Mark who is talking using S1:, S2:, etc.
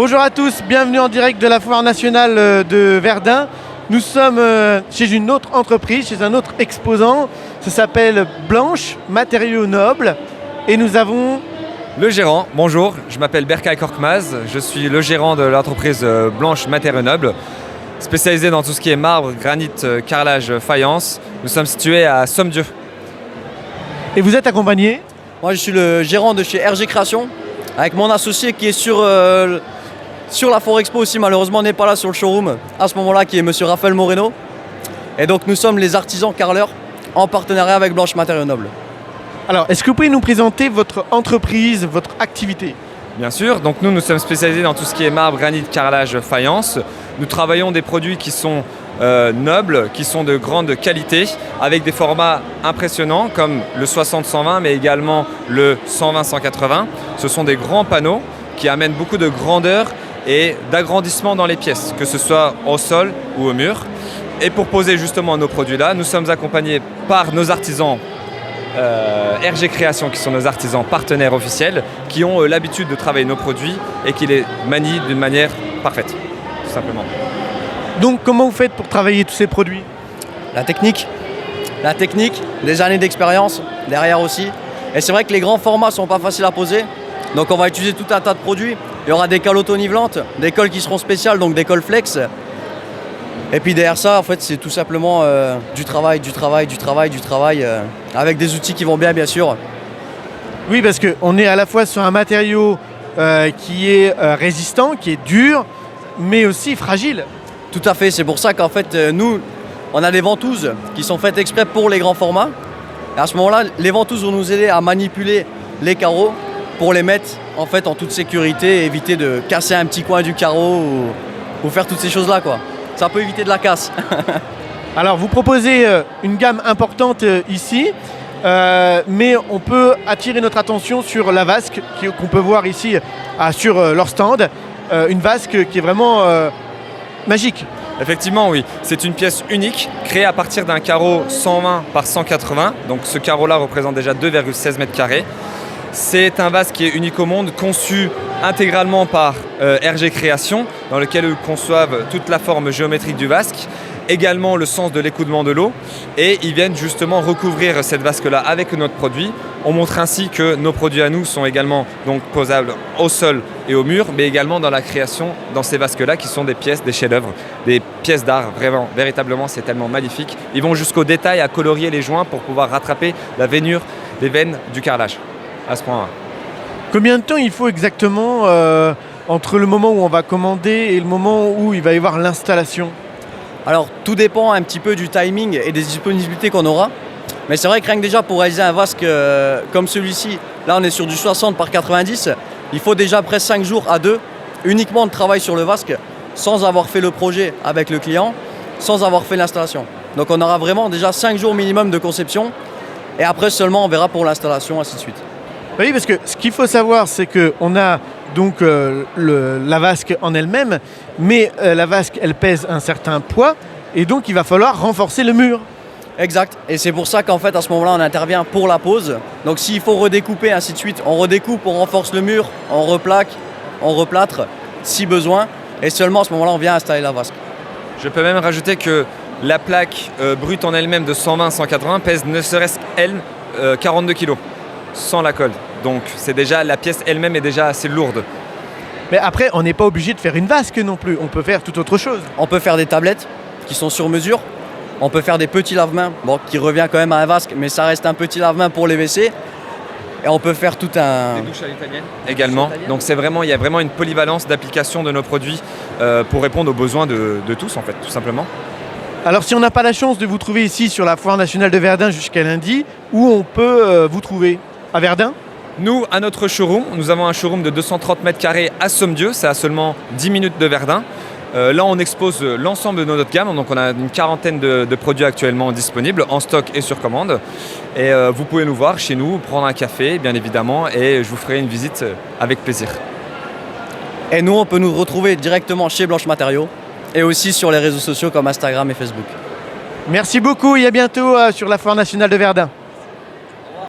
S1: Bonjour à tous, bienvenue en direct de la Foire nationale de Verdun. Nous sommes chez une autre entreprise, chez un autre exposant. Ça s'appelle Blanche Matériaux Nobles. Et nous avons...
S2: Le gérant, bonjour, je m'appelle Berkay Korkmaz. Je suis le gérant de l'entreprise Blanche Matériaux Nobles, spécialisée dans tout ce qui est marbre, granit, carrelage, faïence. Nous sommes situés à Sommieu.
S1: Et vous êtes accompagné?
S3: Moi, je suis le gérant de chez RG Création, avec mon associé qui est sur la Foire Expo aussi. Malheureusement, on n'est pas là sur le showroom à ce moment-là, qui est monsieur Raphaël Moreno. Et donc, nous sommes les artisans carreleurs en partenariat avec Blanche Matériaux Nobles.
S1: Alors, est-ce que vous pouvez nous présenter votre entreprise, votre activité?
S2: Bien sûr, donc nous sommes spécialisés dans tout ce qui est marbre, granit, carrelage, faïence. Nous travaillons des produits qui sont nobles, qui sont de grande qualité, avec des formats impressionnants comme le 60-120, mais également le 120-180. Ce sont des grands panneaux qui amènent beaucoup de grandeur et d'agrandissement dans les pièces, que ce soit au sol ou au mur. Et pour poser justement nos produits-là, nous sommes accompagnés par nos artisans RG Création, qui sont nos artisans partenaires officiels, qui ont l'habitude de travailler nos produits et qui les manient d'une manière parfaite, tout simplement.
S1: Donc, comment vous faites pour travailler tous ces produits?
S3: La technique, des années d'expérience derrière aussi. Et c'est vrai que les grands formats ne sont pas faciles à poser. Donc on va utiliser tout un tas de produits. Il y aura des cols auto-nivelantes, des cols qui seront spéciales, donc des cols flex. Et puis derrière ça, en fait, c'est tout simplement du travail, avec des outils qui vont bien sûr.
S1: Oui, parce qu'on est à la fois sur un matériau qui est résistant, qui est dur, mais aussi fragile.
S3: Tout à fait, c'est pour ça qu'en fait, nous, on a des ventouses qui sont faites exprès pour les grands formats. Et à ce moment-là, les ventouses vont nous aider à manipuler les carreaux pour les mettre en fait en toute sécurité et éviter de casser un petit coin du carreau ou faire toutes ces choses-là, quoi. Ça peut éviter de la casse.
S1: Alors, vous proposez une gamme importante ici, mais on peut attirer notre attention sur la vasque qu'on peut voir ici sur leur stand. Une vasque qui est vraiment magique.
S2: Effectivement, oui. C'est une pièce unique, créée à partir d'un carreau 120 par 180. Donc ce carreau-là représente déjà 2,16 mètres carrés. C'est un vase qui est unique au monde, conçu intégralement par RG Création, dans lequel ils conçoivent toute la forme géométrique du vasque, également le sens de l'écoulement de l'eau, et ils viennent justement recouvrir cette vasque-là avec notre produit. On montre ainsi que nos produits à nous sont également donc posables au sol et au mur, mais également dans la création, dans ces vasques-là qui sont des pièces, des chefs-d'œuvre, des pièces d'art, vraiment, véritablement, c'est tellement magnifique. Ils vont jusqu'au détail à colorier les joints pour pouvoir rattraper la veinure des veines du carrelage. À ce point-là.
S1: Combien de temps il faut exactement entre le moment où on va commander et le moment où il va y avoir l'installation?
S3: Alors tout dépend un petit peu du timing et des disponibilités qu'on aura. Mais c'est vrai que rien que déjà pour réaliser un vasque comme celui-ci, là on est sur du 60 par 90, il faut déjà presque 5 jours à 2 uniquement de travail sur le vasque sans avoir fait le projet avec le client, sans avoir fait l'installation. Donc on aura vraiment déjà 5 jours minimum de conception et après seulement on verra pour l'installation, ainsi de suite.
S1: Oui, parce que ce qu'il faut savoir, c'est qu'on a donc la vasque en elle-même, mais la vasque, elle pèse un certain poids, et donc il va falloir renforcer le mur.
S3: Exact, et c'est pour ça qu'en fait à ce moment-là on intervient pour la pose. Donc s'il faut redécouper, ainsi de suite, on redécoupe, on renforce le mur, on replaque, on replâtre, si besoin, et seulement à ce moment-là on vient installer la vasque.
S2: Je peux même rajouter que la plaque brute en elle-même de 120-180 pèse ne serait-ce qu'elle 42 kg, sans la colle. Donc c'est déjà, la pièce elle-même est déjà assez lourde.
S1: Mais après, on n'est pas obligé de faire une vasque non plus, on peut faire tout autre chose.
S3: On peut faire des tablettes qui sont sur mesure, on peut faire des petits lave-mains, bon, qui revient quand même à un vasque, mais ça reste un petit lave-main pour les WC. Et on peut faire tout un...
S2: Des douches à l'italienne également. Donc c'est vraiment, il y a vraiment une polyvalence d'application de nos produits pour répondre aux besoins de tous en fait, tout simplement.
S1: Alors si on n'a pas la chance de vous trouver ici sur la Foire nationale de Verdun jusqu'à lundi, où on peut vous trouver? À Verdun?
S2: Nous, à notre showroom, nous avons un showroom de 230 mètres carrés à Sommieu, c'est à seulement 10 minutes de Verdun. Là, on expose l'ensemble de notre gamme, donc on a une quarantaine de produits actuellement disponibles, en stock et sur commande. Et vous pouvez nous voir chez nous, prendre un café, bien évidemment, et je vous ferai une visite avec plaisir.
S3: Et nous, on peut nous retrouver directement chez Blanche Matériaux, et aussi sur les réseaux sociaux comme Instagram et Facebook.
S1: Merci beaucoup et à bientôt sur la Foire nationale de Verdun.